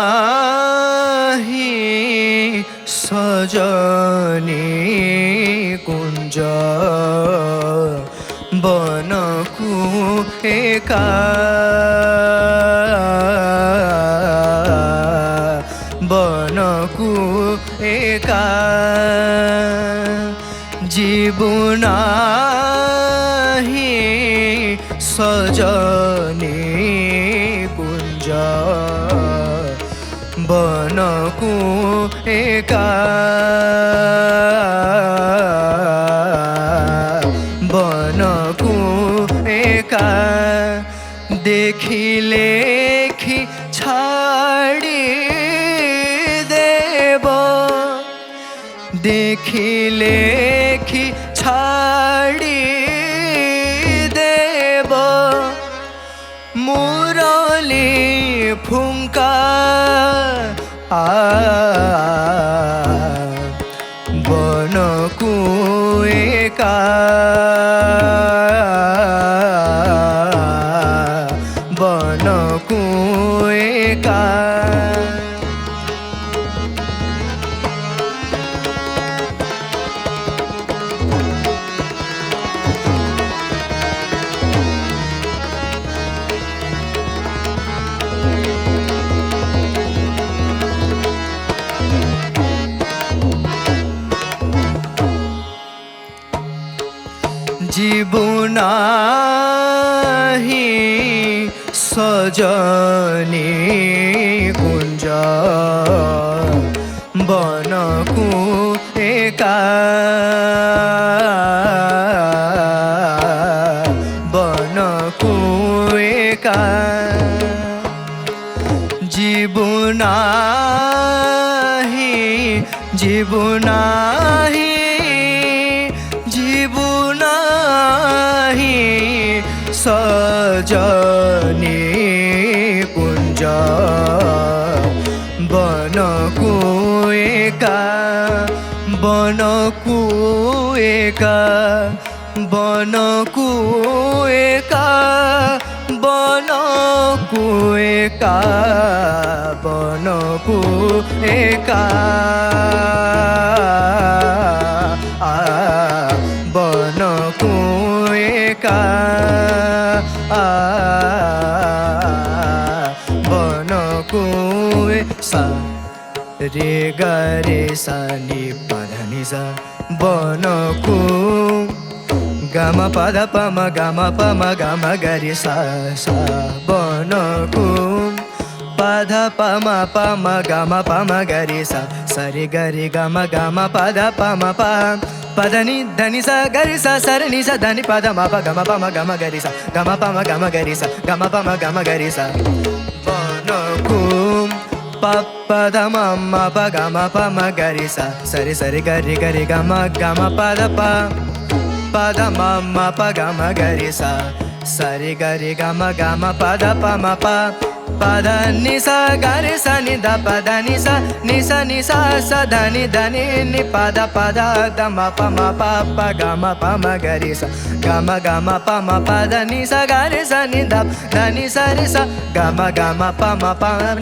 জীবনাহি সজনী কুঞ্জ বনকু একা বনকু একা জীবনাহি সজনী কুঞ্জ বনকু একা বনকু একা দেখিলে কি ছাড়ি দেব দেখিলে কি ছাড়ি দেব মুরলি ফুঙ্কা বনকু একা বনকু একা জীবনাহি সজনী কুঞ্জ বনকু একা বনকু একা জীবনাহি জীবনাহি জীবনাহি সজনী কুঞ্জ বনকু একা বনকু একা বনকু একা বনকু একা বনকু একা বনকু একা বনকু সা রে গা রে সা নি পা निसा बनकु गम पद पम गरि सा सा बनकु पद पम गम गरि सा सरि गरि गम पद पम पद नि धनि सा गरि सा सरि नि सा धनि पद म प गम गरि सा गम गरि सा गम गरि सा बनकु पद म प गम गरि सा सरि सरि गरि गरि गम पद पद म प गम गरि सा सरि गरि गम पद पम पद नि सा गरि सा नि द पद नि सा स धनि धनि नि पद गम पम गम गरि सा गम पम पद नि सा गरि सा नि द धनि सा रि सा गम पम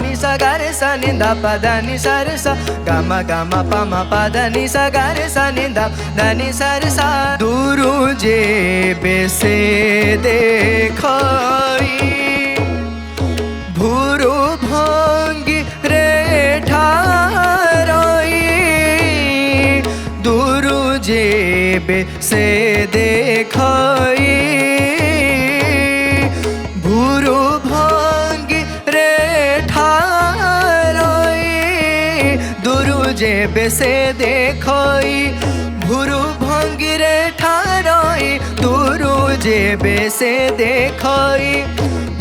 नि सा गरि सा नि द पद नि सा रि सा गम पम पद नि सा गरि सा नि द धनि सा रि सा दुरु जे बेसे देखई भुरु भंगी रे ठारई दुरु जेबे से देखई भुरु भंगी रे ठारई दुरु जेबे से देखई भुरु भंगी रे ठारई दुरु जेबे से देखई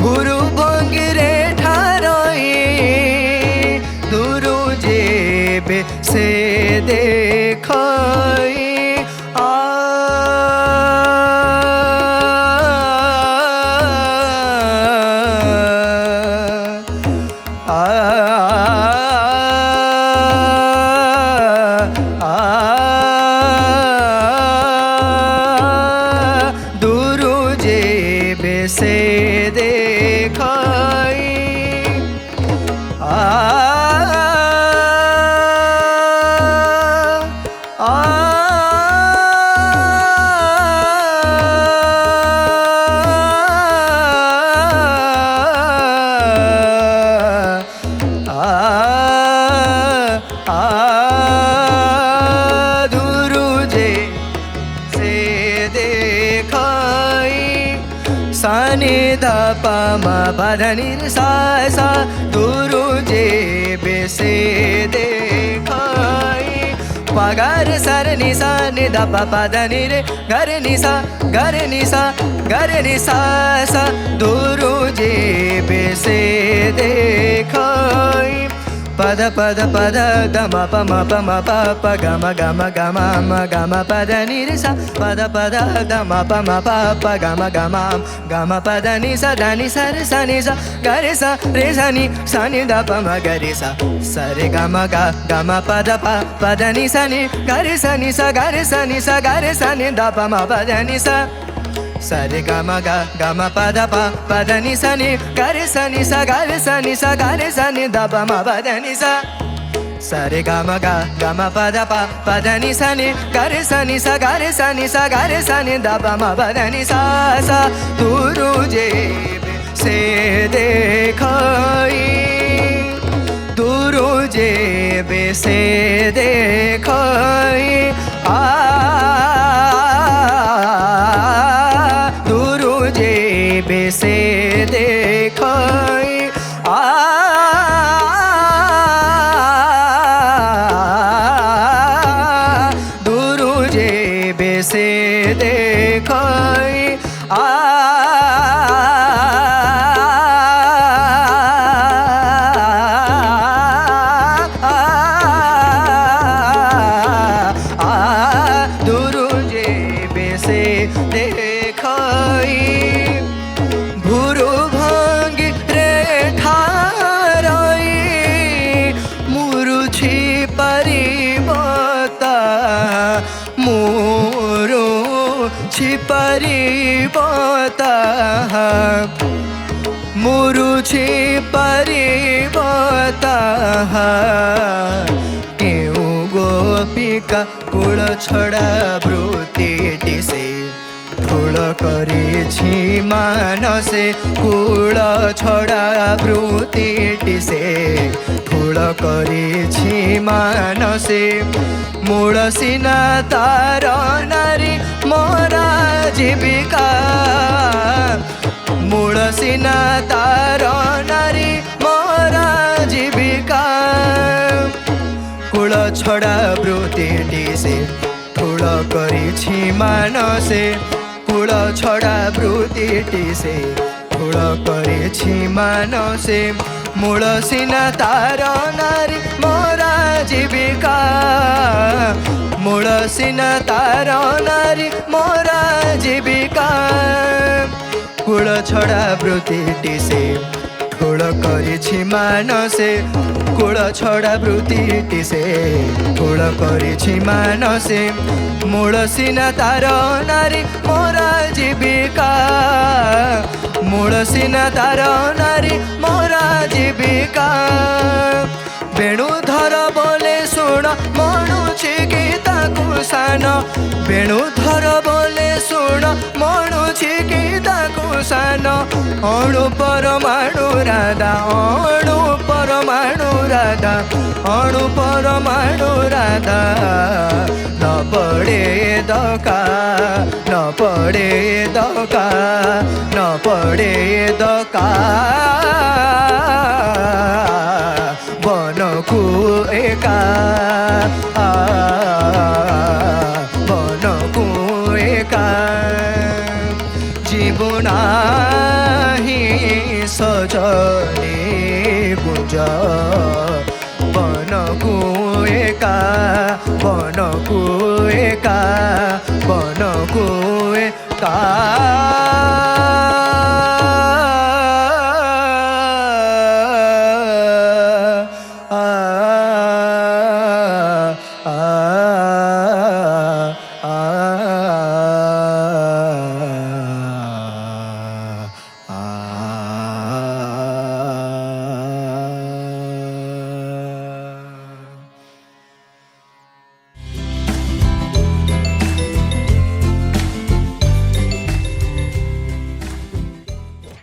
भुरु भंगी रे ठारई दुरु जेबे से देखई दुरु जेबे से देखई सानि ध प म प ध नि सा सा दुरु जेबे से देखई पगर सर नि सा नि ध प प ध नि रे गरि नि सा सा दुरु जेबे से देखई पद पद गम पम प गम पद नि रे सा पद गम पम प गम पद नि सा धनि सा रे सा नि सा गरि सा रे सा नि द पम गरि सा सरे गम पद नि सा नि गरि सा नि सा गरि सा नि सा गरि सा नि द पम पद नि सा सरे गम पद नि सा नि गरि सा नि सा गरि सा नि सा गरि सा नि द पम पद नि सा सरे गम पद नि सा नि गरि सा नि सा गरि सा नि सा गरि सा नि द पम पद नि सा सा दुरु जेबे से देखई दुरु जेबे से देखई दुरु जेबे से देखई दुरु जेबे से देखई दुरु जेबे से देखई भुरु भंगी रे ठारई मुरुछि परिबता मुरुछि परिबता मुरुछि परिबता गोपिका कुल छड़ा वृत्ति से কূল করেছি মানসে কূল ছড়া বৃত্তিটি সে ঠুল করেছি মানসে মূল সিনা তার নারী মোরা জীবিকা মূল সিনা তার নারী মোরা জীবিকা কূল ছড়া বৃত্তিটি সে ঠুল করেছি মানসে কূল ছড়া বৃত্তিটি সে ঠুল করেছি মানসে মূল সিনা তার নারী মোরা জীবিকা মূল সিনা তার নারী মোরা জীবিকা কূল ছড়া বৃত্তিটি সে ঠুল করেছি মানসে কূল ছড়া বৃত্তিটি সে ঠুল করেছি মানসে মূল সিনা তার নারী মোরা জীবিকা মূল সিনা তার নারী মোরা জীবিকা বেণুধর বলে শুণ মণুছি গীতাକୁ ସାନ ବେଣୁଧର ବୋଲେ ଶୁଣ ମଣୁଛି ଗୀତାକୁ ସାନ ଅଣୁ ପରମାଣୁ ରାଧା ଅଣୁ ପରମାଣୁ ରାଧା ଅଣୁ ପରମାଣୁ ରାଧା ନ ପଡ଼େ ଦକା ନ ପଡ଼େ ଦକା ନ ପଡ଼େ ଦକା বনকু একা বনকু একা জীবনাহি সজনে গুঞ্জ বনকু একা বনকু একা বনকু একা